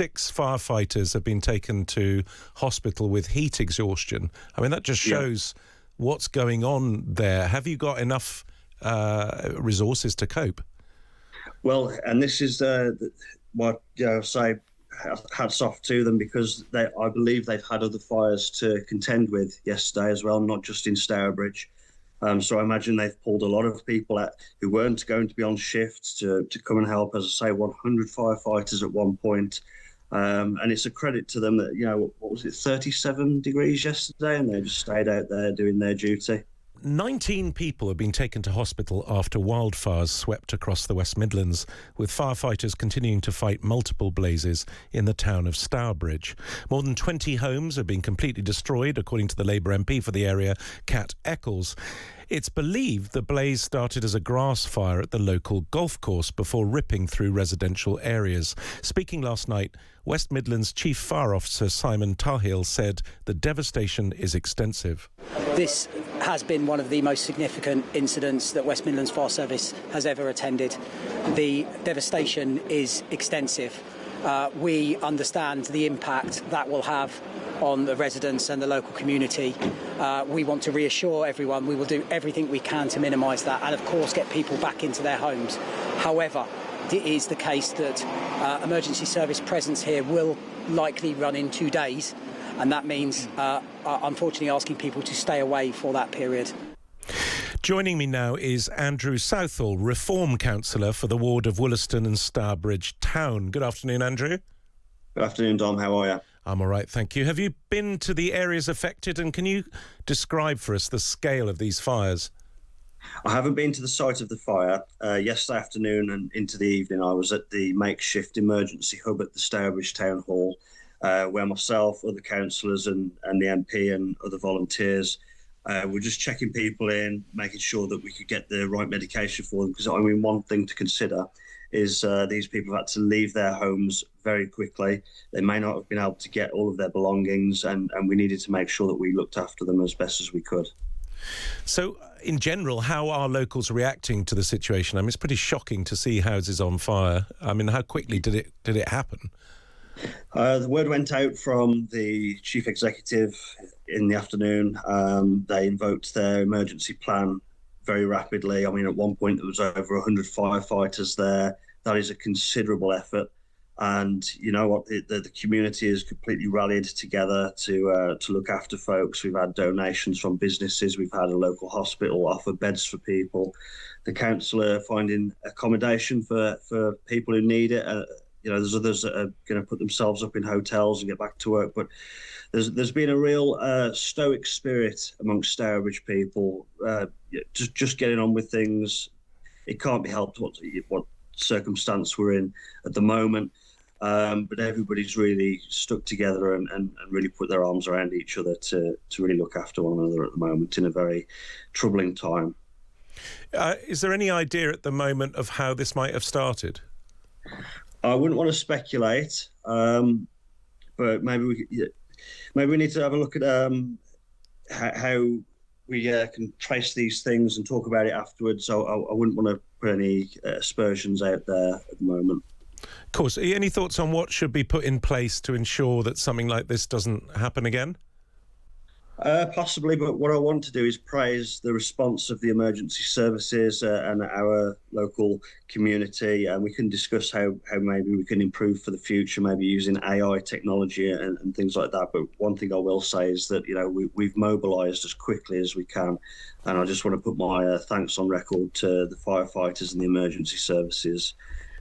6 firefighters have been taken to hospital with heat exhaustion. I mean, that just shows what's going on there. Have you got enough resources to cope? Well, and this is what I say, hats off to them, because I believe they've had other fires to contend with yesterday as well, not just in Stourbridge. So I imagine they've pulled a lot of people out who weren't going to be on shift to come and help. As I say, 100 firefighters at one point. And it's a credit to them that, what was it, 37 degrees yesterday, and they just stayed out there doing their duty. 19 people have been taken to hospital after wildfires swept across the West Midlands, with firefighters continuing to fight multiple blazes in the town of Stourbridge. More than 20 homes have been completely destroyed, according to the Labour MP for the area, Kat Eccles. It's believed the blaze started as a grass fire at the local golf course before ripping through residential areas. Speaking last night, West Midlands Chief Fire Officer Simon Tahill said the devastation is extensive. This has been one of the most significant incidents that West Midlands Fire Service has ever attended. The devastation is extensive. We understand the impact that will have on the residents and the local community. We want to reassure everyone we will do everything we can to minimise that and, of course, get people back into their homes. However, it is the case that emergency service presence here will likely run in 2 days, and that means, unfortunately, asking people to stay away for that period. Joining me now is Andrew Southall, Reform Councillor for the ward of Wollaston and Stourbridge Town. Good afternoon, Andrew. Good afternoon, Dom. How are you? I'm all right, thank you. Have you been to the areas affected, and can you describe for us the scale of these fires? I haven't been to the site of the fire. Yesterday afternoon and into the evening, I was at the makeshift emergency hub at the Stourbridge Town Hall, where myself, other councillors and the MP and other volunteers were just checking people in, making sure that we could get the right medication for them. Because, one thing to consider is these people have had to leave their homes very quickly. They may not have been able to get all of their belongings, and we needed to make sure that we looked after them as best as we could. So, in general, how are locals reacting to the situation? I mean, it's pretty shocking to see houses on fire. I mean, how quickly did it happen? The word went out from the chief executive in the afternoon. They invoked their emergency plan very rapidly. I mean, at one point there was over 100 firefighters there. That is a considerable effort. And you know what, the community has completely rallied together to look after folks. We've had donations from businesses. We've had a local hospital offer beds for people. The councillor finding accommodation for people who need it. There's others that are going to put themselves up in hotels and get back to work. But there's been a real stoic spirit amongst Stourbridge people, just getting on with things. It can't be helped what circumstance we're in at the moment. But everybody's really stuck together and really put their arms around each other to really look after one another at the moment in a very troubling time. Is there any idea at the moment of how this might have started? I wouldn't want to speculate, but maybe we need to have a look at how we can trace these things and talk about it afterwards. I wouldn't want to put any aspersions out there at the moment. Of course. Any thoughts on what should be put in place to ensure that something like this doesn't happen again? Possibly, but what I want to do is praise the response of the emergency services and our local community, and we can discuss how maybe we can improve for the future, maybe using AI technology and things like that. But one thing I will say is that we've mobilised as quickly as we can, and I just want to put my thanks on record to the firefighters and the emergency services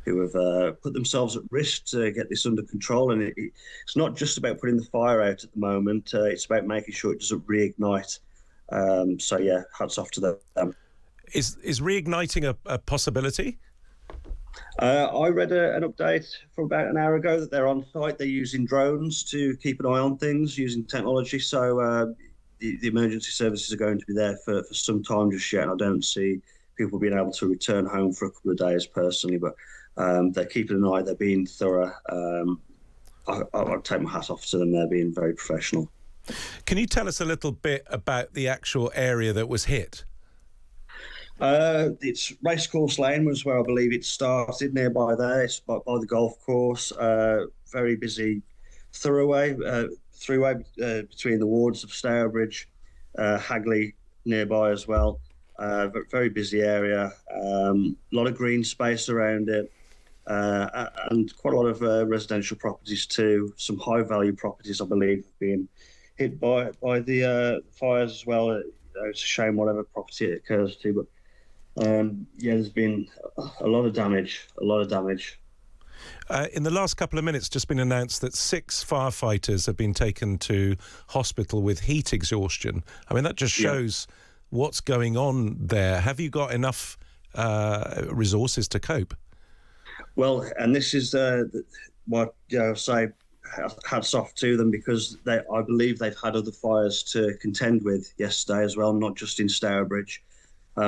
who have put themselves at risk to get this under control. And it's not just about putting the fire out at the moment, it's about making sure it doesn't reignite. So yeah, hats off to them. Is reigniting a possibility? I read an update from about an hour ago that they're on site. They're using drones to keep an eye on things, using technology. So the emergency services are going to be there for some time just yet. And I don't see people being able to return home for a couple of days personally, but they're keeping an eye, they're being thorough. I'll take my hat off to them, they're being very professional. Can you tell us a little bit about the actual area that was hit? It's Racecourse Lane was where I believe it started, nearby there. It's by the golf course. Very busy throughway between the wards of Stourbridge, Hagley nearby as well. Very busy area. A lot of green space around it. And quite a lot of residential properties too. Some high value properties, I believe, have been hit by the fires as well. It's a shame whatever property it occurs to, but there's been a lot of damage. In the last couple of minutes, just been announced that 6 firefighters have been taken to hospital with heat exhaustion. I mean, that just shows what's going on there. Have you got enough resources to cope? Well, and this is what I say. Hats off to them, because I believe they've had other fires to contend with yesterday as well, not just in Stourbridge.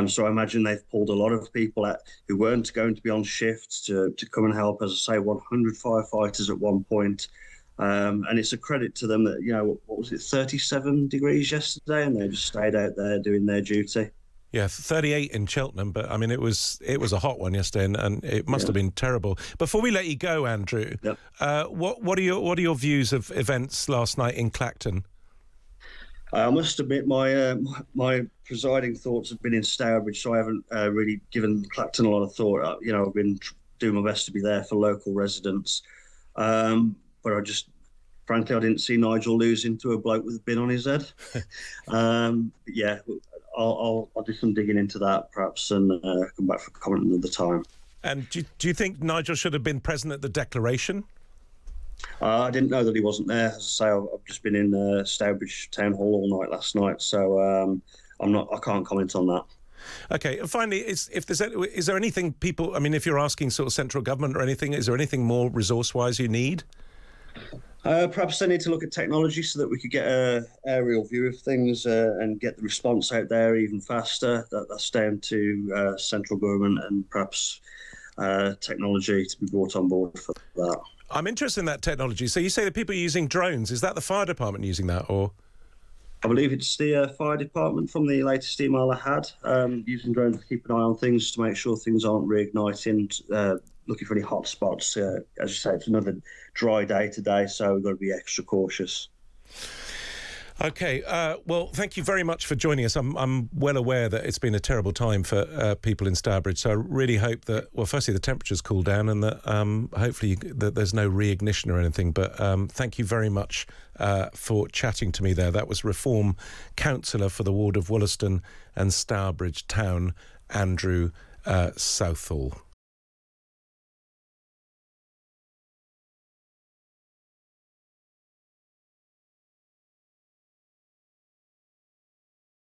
So I imagine they've pulled a lot of people who weren't going to be on shift to come and help. As I say, 100 firefighters at one point. And it's a credit to them that, what was it, 37 degrees yesterday, and they just stayed out there doing their duty. Yeah, 38 in Cheltenham, but I mean it was a hot one yesterday, and it must have been terrible. Before we let you go, Andrew, what are your views of events last night in Clacton? I must admit my presiding thoughts have been in Stourbridge, so I haven't really given Clacton a lot of thought. I've been doing my best to be there for local residents, but frankly, I didn't see Nigel losing to a bloke with a bin on his head. I'll do some digging into that perhaps, and come back for comment another time. And do you think Nigel should have been present at the declaration? I didn't know that he wasn't there. As I say, I've just been in Stourbridge Town Hall all night last night, so I can't comment on that. Okay. And finally, is there anything people? I mean, if you're asking sort of central government or anything, is there anything more resource-wise you need? Perhaps they need to look at technology so that we could get an aerial view of things and get the response out there even faster. That's down to central government and perhaps technology to be brought on board for that. I'm interested in that technology. So you say that people are using drones. Is that the fire department using that, or? I believe it's the fire department from the latest email I had, using drones to keep an eye on things to make sure things aren't reigniting, looking for any hot spots. As you say, it's another dry day today, so we've got to be extra cautious. Okay, well, thank you very much for joining us. I'm well aware that it's been a terrible time for people in Stourbridge, so I really hope that, well, firstly, the temperatures cool down and that hopefully that there's no reignition or anything, but thank you very much for chatting to me there. That was Reform Councillor for the ward of Wollaston and Stourbridge Town, Andrew Southall.